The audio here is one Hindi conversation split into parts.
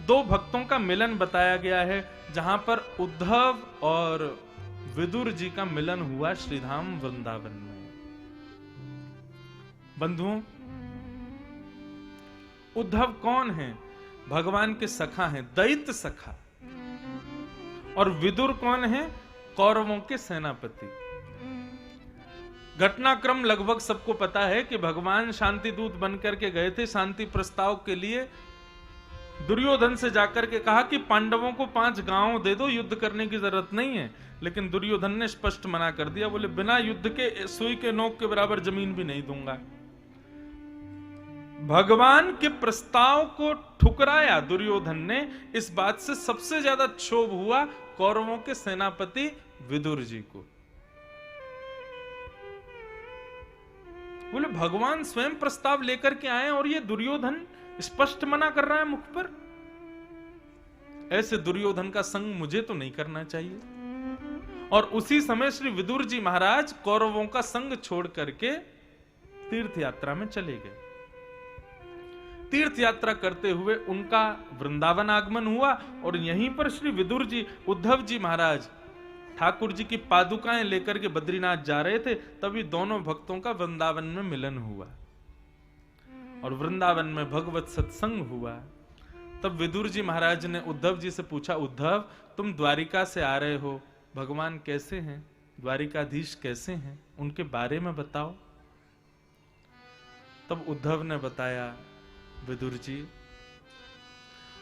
दो भक्तों का मिलन बताया गया है, जहां पर उद्धव और विदुर जी का मिलन हुआ श्रीधाम वृंदावन में। बंधुओं, उद्धव कौन है? भगवान के सखा हैं, दैत्य सखा। और विदुर कौन है? कौरवों के सेनापति। घटनाक्रम लगभग सबको पता है कि भगवान शांति दूत बनकर के गए थे शांति प्रस्ताव के लिए। दुर्योधन से जाकर के कहा कि पांडवों को 5 गांव दे दो, युद्ध करने की जरूरत नहीं है। लेकिन दुर्योधन ने स्पष्ट मना कर दिया, बोले बिना युद्ध के सुई के नोक के बराबर जमीन भी नहीं दूंगा। भगवान के प्रस्ताव को ठुकराया दुर्योधन ने। इस बात से सबसे ज्यादा क्षोभ हुआ कौरवों के सेनापति विदुर जी को। बोले भगवान स्वयं प्रस्ताव लेकर के आए और ये दुर्योधन स्पष्ट मना कर रहा है मुख पर। ऐसे दुर्योधन का संग मुझे तो नहीं करना चाहिए। और उसी समय श्री विदुर जी महाराज कौरवों का संग छोड़ करके तीर्थ यात्रा में चले गए। तीर्थ यात्रा करते हुए उनका वृंदावन आगमन हुआ और यहीं पर श्री विदुर जी, उद्धव जी महाराज ठाकुर जी की पादुकाएं लेकर के बद्रीनाथ जा रहे थे। तभी दोनों भक्तों का वृंदावन में मिलन हुआ और वृंदावन में भगवत सत्संग हुआ। तब विदुर जी महाराज ने उद्धव जी से पूछा, उद्धव तुम द्वारिका से आ रहे हो, भगवान कैसे हैं, द्वारिकाधीश कैसे हैं, उनके बारे में बताओ। तब उद्धव ने बताया, विदुर जी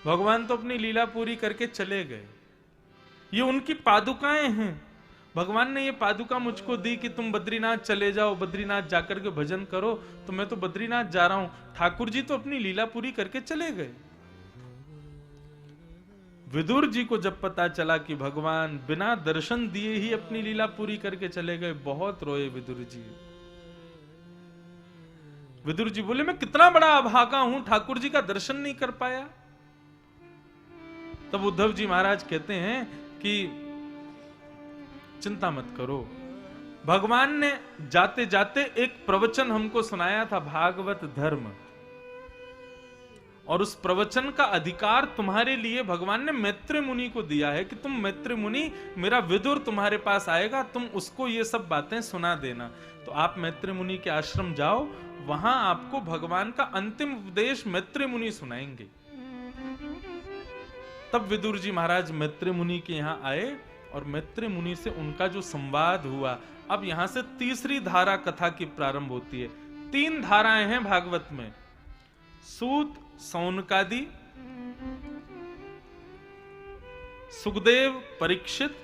भगवान तो अपनी लीला पूरी करके चले गए, ये उनकी पादुकाएं हैं। भगवान ने ये पादुका मुझको दी कि तुम बद्रीनाथ चले जाओ, बद्रीनाथ जाकर के भजन करो। तो मैं तो बद्रीनाथ जा रहा हूं, ठाकुर जी तो अपनी लीला पूरी करके चले गए। विदुर जी को जब पता चला कि भगवान बिना दर्शन दिए ही अपनी लीला पूरी करके चले गए, बहुत रोए विदुर जी। विदुर जी बोले मैं कितना बड़ा अभागा हूं, ठाकुर जी का दर्शन नहीं कर पाया। तब उद्धव जी महाराज कहते हैं कि चिंता मत करो, भगवान ने जाते जाते एक प्रवचन हमको सुनाया था, भागवत धर्म, और उस प्रवचन का अधिकार तुम्हारे लिए भगवान ने मैत्री मुनि को दिया है कि तुम मैत्री मुनि, मेरा विदुर तुम्हारे पास आएगा, तुम उसको ये सब बातें सुना देना। तो आप मैत्री मुनि के आश्रम जाओ, वहां आपको भगवान का अंतिम उपदेश मैत्री मुनि सुनाएंगे। तब विदुर जी महाराज मैत्री मुनि के यहां आए और मैत्री मुनि से उनका जो संवाद हुआ। अब यहां से तीसरी धारा कथा की प्रारंभ होती है। 3 धाराएं हैं भागवत में, सूत, सौनकादि, सुखदेव, परीक्षित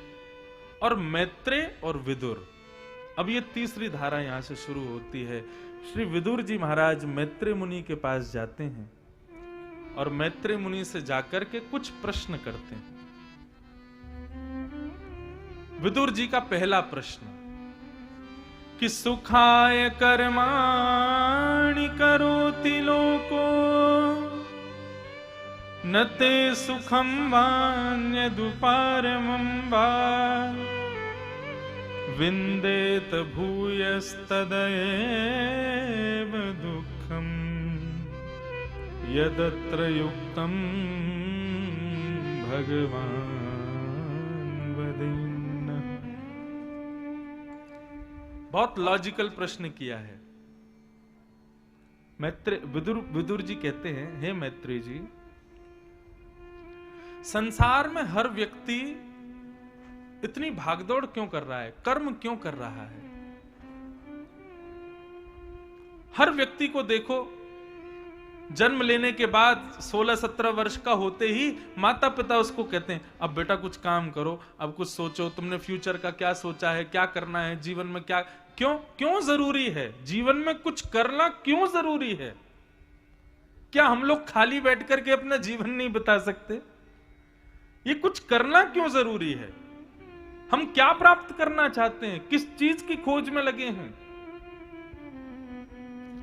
और मैत्रेय और विदुर। अब ये तीसरी धारा यहां से शुरू होती है। श्री विदुर जी महाराज मैत्रेय मुनि के पास जाते हैं और मैत्रेय मुनि से जाकर के कुछ प्रश्न करते हैं। विदुर जी का पहला प्रश्न कि सुखाय कर्माणि करोति लोको न ते सुखम वान्यदुपारमं वा विन्देत भूयस्तदयेव दुःखम् यदत्र युक्तं भगवान् वदेन्न। बहुत लॉजिकल प्रश्न किया है। विदुर जी कहते हैं, हे मैत्रेय जी, संसार में हर व्यक्ति इतनी भागदौड़ क्यों कर रहा है, कर्म क्यों कर रहा है? हर व्यक्ति को देखो, जन्म लेने के बाद 16-17 वर्ष का होते ही माता पिता उसको कहते हैं अब बेटा कुछ काम करो, अब कुछ सोचो, तुमने फ्यूचर का क्या सोचा है, क्या करना है जीवन में, क्या क्यों जरूरी है जीवन में कुछ करना, क्यों जरूरी है? क्या हम लोग खाली बैठ करके अपना जीवन नहीं बिता सकते? ये कुछ करना क्यों जरूरी है? हम क्या प्राप्त करना चाहते हैं, किस चीज की खोज में लगे हैं?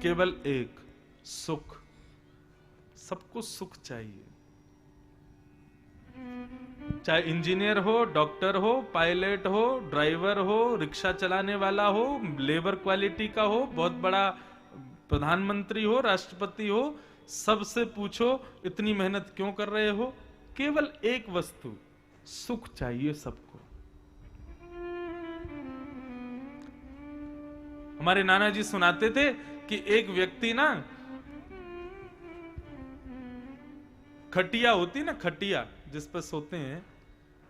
केवल एक, सुख। सबको सुख चाहिए, चाहे इंजीनियर हो, डॉक्टर हो, पायलट हो, ड्राइवर हो, रिक्शा चलाने वाला हो, लेबर क्वालिटी का हो, बहुत बड़ा प्रधानमंत्री हो, राष्ट्रपति हो, सबसे पूछो इतनी मेहनत क्यों कर रहे हो? केवल एक वस्तु, सुख चाहिए सबको। हमारे नाना जी सुनाते थे कि एक व्यक्ति ना, खटिया होती ना, खटिया जिस पर सोते हैं,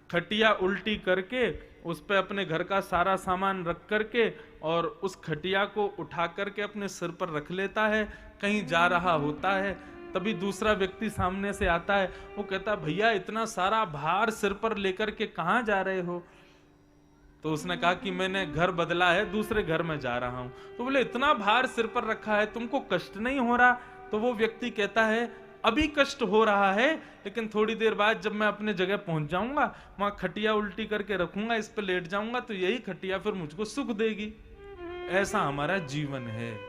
खटिया उल्टी करके उस पे अपने घर का सारा सामान रख करके और उस खटिया को उठा करके अपने सिर पर रख लेता है। कहीं जा रहा होता है, तभी दूसरा व्यक्ति सामने से आता है, वो कहता भैया इतना सारा भार सिर पर लेकर के कहां जा रहे हो? तो उसने कहा कि मैंने घर बदला है, दूसरे घर में जा रहा हूं। तो बोले इतना भार सिर पर रखा है, तुमको कष्ट नहीं हो रहा? तो वो व्यक्ति कहता है अभी कष्ट हो रहा है, लेकिन थोड़ी देर बाद जब मैं अपने जगह पहुंच जाऊंगा, वहां खटिया उल्टी करके रखूंगा, इस पे लेट जाऊंगा, तो यही खटिया फिर मुझको सुख देगी। ऐसा हमारा जीवन है।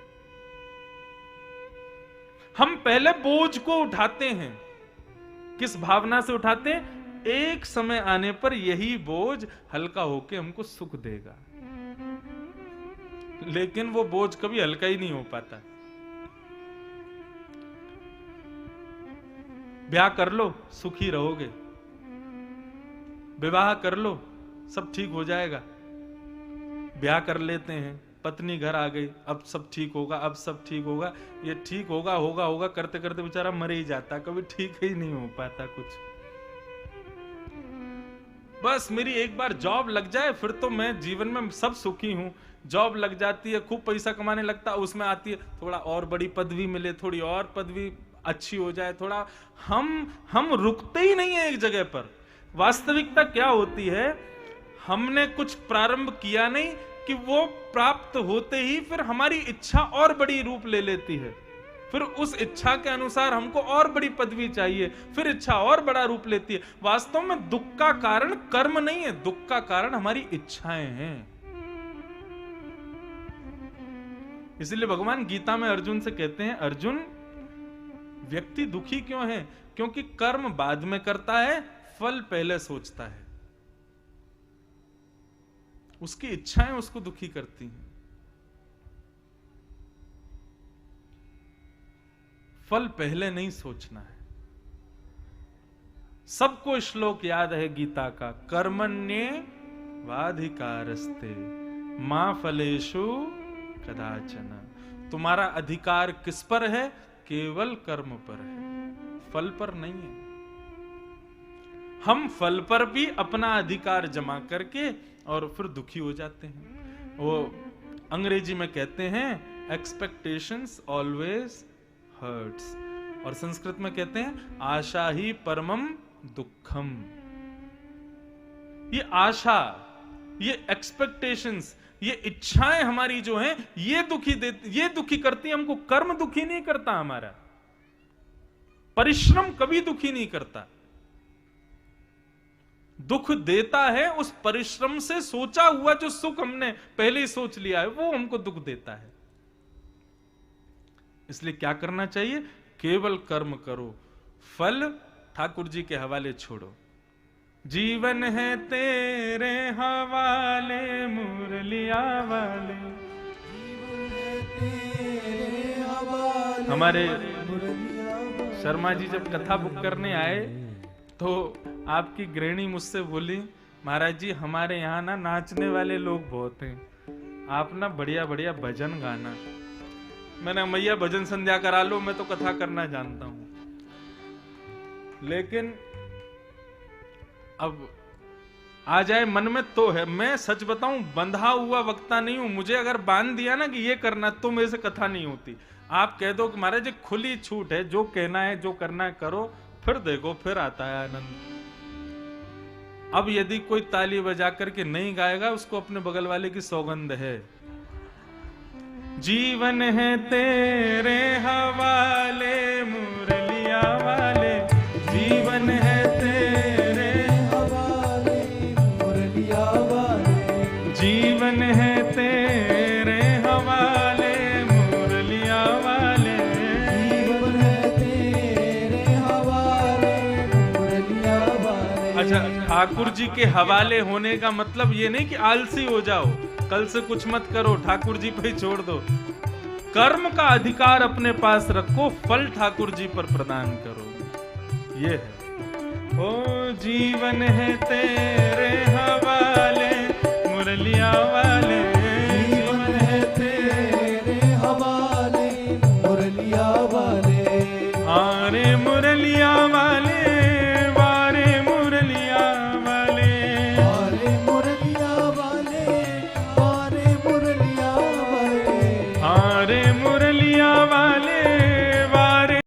हम पहले बोझ को उठाते हैं, किस भावना से उठाते हैं? एक समय आने पर यही बोझ हल्का होके हमको सुख देगा, लेकिन वो बोझ कभी हल्का ही नहीं हो पाता। ब्याह कर लो, सुखी रहोगे। विवाह कर लो, सब ठीक हो जाएगा। ब्याह कर लेते हैं, पत्नी घर आ गई, अब सब ठीक होगा, अब सब ठीक होगा। ये ठीक होगा होगा होगा करते करते बेचारा मर ही जाता, कभी ठीक ही नहीं हो पाता कुछ। बस मेरी एक बार जॉब लग जाए फिर तो मैं जीवन में सब सुखी हूं। जॉब लग जाती है, खूब पैसा कमाने लगता है, उसमें आती है थोड़ा और बड़ी पदवी मिले, थोड़ी और पदवी अच्छी हो जाए, थोड़ा हम रुकते ही नहीं है एक जगह पर। वास्तविकता क्या होती है, हमने कुछ प्रारंभ किया नहीं कि वो प्राप्त होते ही फिर हमारी इच्छा और बड़ी रूप ले लेती है। फिर उस इच्छा के अनुसार हमको और बड़ी पदवी चाहिए, फिर इच्छा और बड़ा रूप लेती है। वास्तव में दुख का कारण कर्म नहीं है, दुख का कारण हमारी इच्छाएं हैं। इसलिए भगवान गीता में अर्जुन से कहते हैं, अर्जुन व्यक्ति दुखी क्यों है? क्योंकि कर्म बाद में करता है, फल पहले सोचता है। उसकी इच्छाएं उसको दुखी करती हैं। फल पहले नहीं सोचना है। सबको श्लोक याद है गीता का, कर्मण्ये वाधिकारस्ते मा फलेषु कदाचन। तुम्हारा अधिकार किस पर है? केवल कर्म पर है, फल पर नहीं है। हम फल पर भी अपना अधिकार जमा करके और फिर दुखी हो जाते हैं। वो अंग्रेजी में कहते हैं एक्सपेक्टेशंस ऑलवेज हर्ट्स, और संस्कृत में कहते हैं आशा ही परमम दुखम। ये आशा, ये एक्सपेक्टेशंस, ये इच्छाएं हमारी जो हैं, ये दुखी करती है हमको। कर्म दुखी नहीं करता हमारा, परिश्रम कभी दुखी नहीं करता। दुख देता है उस परिश्रम से सोचा हुआ जो सुख हमने पहले ही सोच लिया है, वो हमको दुख देता है। इसलिए क्या करना चाहिए? केवल कर्म करो, फल ठाकुर जी के हवाले छोड़ो। जीवन है तेरे हवाले मुरलिया वाले। हमारे शर्मा जी जब कथा बुक करने आए तो आपकी गृहिणी मुझसे बोली, महाराज जी हमारे यहाँ ना नाचने वाले लोग बहुत हैं, आप ना बढ़िया बढ़िया भजन गाना। मैंने मैया भजन संध्या करा लो, मैं तो कथा करना जानता हूं। लेकिन अब आ जाए मन में तो है। मैं सच बताऊं, बंधा हुआ वक्ता नहीं हूं। मुझे अगर बांध दिया ना कि ये करना, तो मेरे से कथा नहीं होती। आप कह दो कि महाराज खुली छूट है, जो कहना है जो करना है करो, फिर देखो फिर आता है आनंद। अब यदि कोई ताली बजा करके नहीं गाएगा, उसको अपने बगल वाले की सौगंध है। जीवन है तेरे हवाले मुरलिया वाले, जीवन है तेरे हवाले मुरलिया वाले, जीवन है तेरे हवाले मुरलिया वाले, जीवन है तेरे हवाले मुरलिया वाले। अच्छा, ठाकुर जी के हवाले होने का मतलब ये नहीं कि आलसी हो जाओ, कल से कुछ मत करो, ठाकुर जी पे छोड़ दो। कर्म का अधिकार अपने पास रखो, फल ठाकुर जी पर प्रदान करो। ये है ओ जीवन है तेरे हवाले मुरलिया वाले, जीवन है तेरे हवाले मुरलिया वाले, अरे मुरलिया वाले